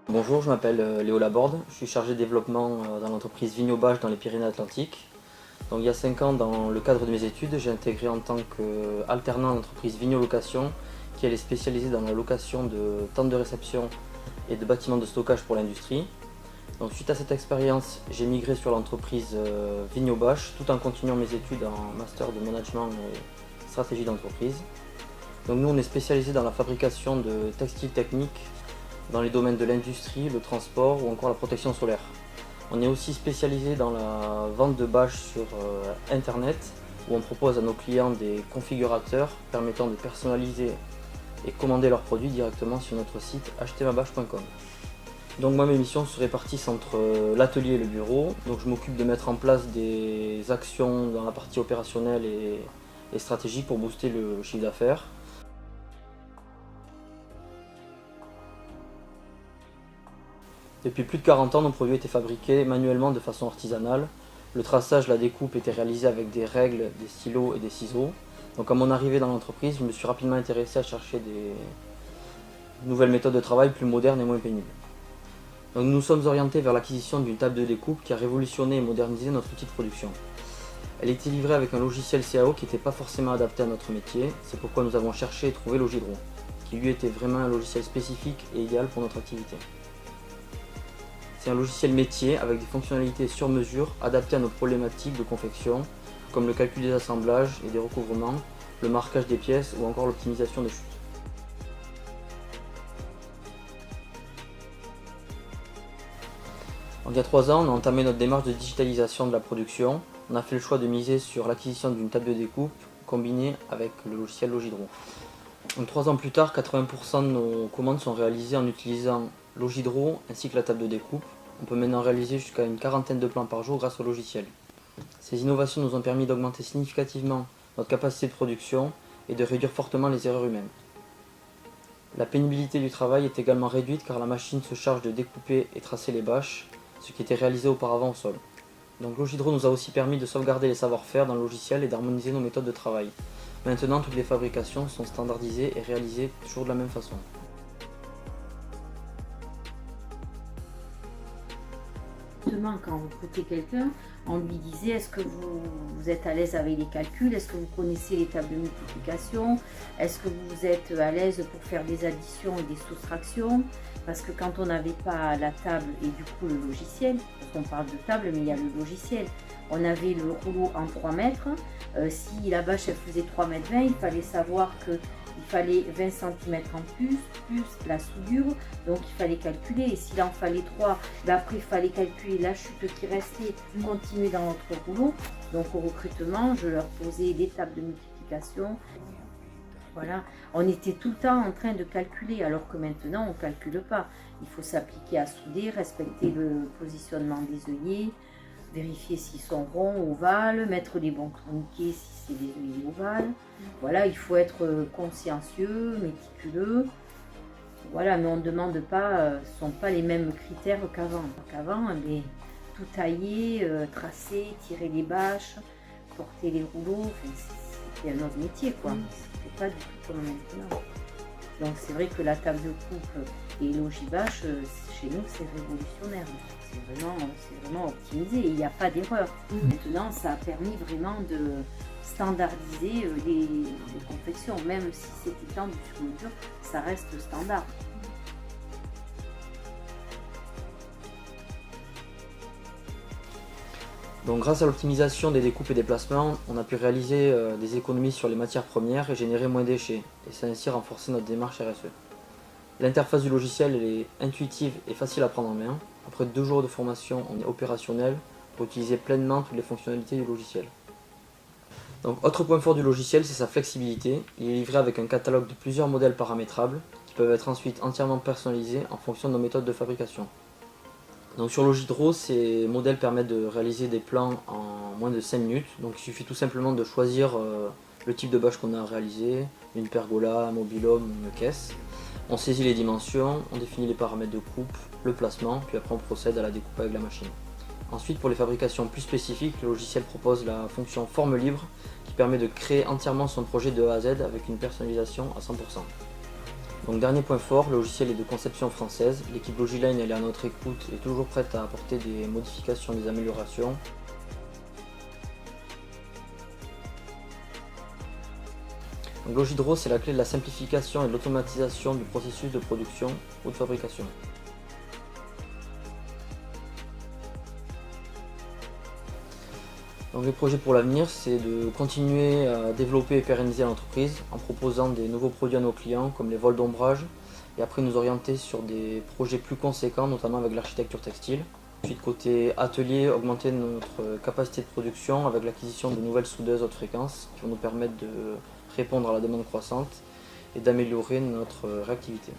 Bonjour, je m'appelle Léo Laborde, je suis chargé de développement dans l'entreprise Vigno Bache dans les Pyrénées-Atlantiques. Donc, il y a 5 ans, dans le cadre de mes études, j'ai intégré en tant qu'alternant l'entreprise Vigno Location, qui elle est spécialisée dans la location de tentes de réception et de bâtiments de stockage pour l'industrie. Donc, suite à cette expérience, j'ai migré sur l'entreprise Vigno Bache tout en continuant mes études en master de management et stratégie d'entreprise. Donc, nous, on est spécialisé dans la fabrication de textiles techniques dans les domaines de l'industrie, le transport ou encore la protection solaire. On est aussi spécialisé dans la vente de bâches sur internet où on propose à nos clients des configurateurs permettant de personnaliser et commander leurs produits directement sur notre site achetermabâche.com. Donc moi, mes missions se répartissent entre l'atelier et le bureau. Donc je m'occupe de mettre en place des actions dans la partie opérationnelle et stratégique pour booster le chiffre d'affaires. Depuis plus de 40 ans, nos produits étaient fabriqués manuellement de façon artisanale. Le traçage, la découpe étaient réalisés avec des règles, des stylos et des ciseaux. Donc à mon arrivée dans l'entreprise, je me suis rapidement intéressé à chercher des nouvelles méthodes de travail plus modernes et moins pénibles. Donc nous nous sommes orientés vers l'acquisition d'une table de découpe qui a révolutionné et modernisé notre outil de production. Elle était livrée avec un logiciel CAO qui n'était pas forcément adapté à notre métier, c'est pourquoi nous avons cherché et trouvé Logidro, qui lui était vraiment un logiciel spécifique et idéal pour notre activité. C'est un logiciel métier avec des fonctionnalités sur mesure adaptées à nos problématiques de confection, comme le calcul des assemblages et des recouvrements, le marquage des pièces ou encore l'optimisation des chutes. Donc, il y a 3 ans, on a entamé notre démarche de digitalisation de la production. On a fait le choix de miser sur l'acquisition d'une table de découpe combinée avec le logiciel Logidro. Donc 3 ans plus tard, 80% de nos commandes sont réalisées en utilisant Logidro ainsi que la table de découpe. On peut maintenant réaliser jusqu'à une quarantaine de plans par jour grâce au logiciel. Ces innovations nous ont permis d'augmenter significativement notre capacité de production et de réduire fortement les erreurs humaines. La pénibilité du travail est également réduite car la machine se charge de découper et tracer les bâches, ce qui était réalisé auparavant au sol. Donc Logidro nous a aussi permis de sauvegarder les savoir-faire dans le logiciel et d'harmoniser nos méthodes de travail. Maintenant, toutes les fabrications sont standardisées et réalisées toujours de la même façon. Quand vous recrutez quelqu'un, on lui disait est-ce que vous êtes à l'aise avec les calculs, est-ce que vous connaissez les tables de multiplication, est-ce que vous êtes à l'aise pour faire des additions et des soustractions, parce que quand on n'avait pas la table et du coup le logiciel, parce qu'on parle de table mais il y a le logiciel, on avait le rouleau en 3 mètres, si la bâche elle faisait 3 mètres 20, il fallait savoir que il fallait 20 cm en plus la soudure, donc il fallait calculer, et s'il en fallait 3, après il fallait calculer la chute qui restait, continuer dans notre rouleau. Donc au recrutement, je leur posais des tables de multiplication. Voilà, on était tout le temps en train de calculer, alors que maintenant on ne calcule pas. Il faut s'appliquer à souder, respecter le positionnement des œillets, vérifier s'ils sont ronds, ovales, mettre les bons tourniquets si c'est des œillets ovales. Voilà, il faut être consciencieux, méticuleux. Voilà, mais on ne demande pas, ce ne sont pas les mêmes critères qu'avant. Qu'avant, tout tailler, tracer, tirer les bâches, porter les rouleaux, c'était un autre métier, quoi. C'était pas du tout comme maintenant. Donc c'est vrai que la table de coupe et l'ogibâche, chez nous, c'est révolutionnaire. C'est vraiment optimisé et il n'y a pas d'erreur. Maintenant, ça a permis vraiment de standardiser les confections. Même si c'est tendu sur mesure, ça reste standard. Donc grâce à l'optimisation des découpes et des placements, on a pu réaliser des économies sur les matières premières et générer moins de déchets, et ça a ainsi renforcé notre démarche RSE. L'interface du logiciel elle est intuitive et facile à prendre en main. Après 2 jours de formation, on est opérationnel pour utiliser pleinement toutes les fonctionnalités du logiciel. Donc, autre point fort du logiciel, c'est sa flexibilité. Il est livré avec un catalogue de plusieurs modèles paramétrables qui peuvent être ensuite entièrement personnalisés en fonction de nos méthodes de fabrication. Donc sur Logidro, ces modèles permettent de réaliser des plans en moins de 5 minutes. Donc il suffit tout simplement de choisir le type de bâche qu'on a réalisé, une pergola, un mobil-home, une caisse. On saisit les dimensions, on définit les paramètres de coupe, le placement, puis après on procède à la découpe avec la machine. Ensuite, pour les fabrications plus spécifiques, le logiciel propose la fonction forme libre qui permet de créer entièrement son projet de A à Z avec une personnalisation à 100%. Donc dernier point fort, le logiciel est de conception française. L'équipe Logiline elle est à notre écoute et toujours prête à apporter des modifications, des améliorations. Donc Logidro, c'est la clé de la simplification et de l'automatisation du processus de production ou de fabrication. Donc les projets pour l'avenir, c'est de continuer à développer et pérenniser l'entreprise en proposant des nouveaux produits à nos clients comme les vols d'ombrage et après nous orienter sur des projets plus conséquents, notamment avec l'architecture textile. Ensuite côté atelier, augmenter notre capacité de production avec l'acquisition de nouvelles soudeuses haute fréquence qui vont nous permettre de répondre à la demande croissante et d'améliorer notre réactivité.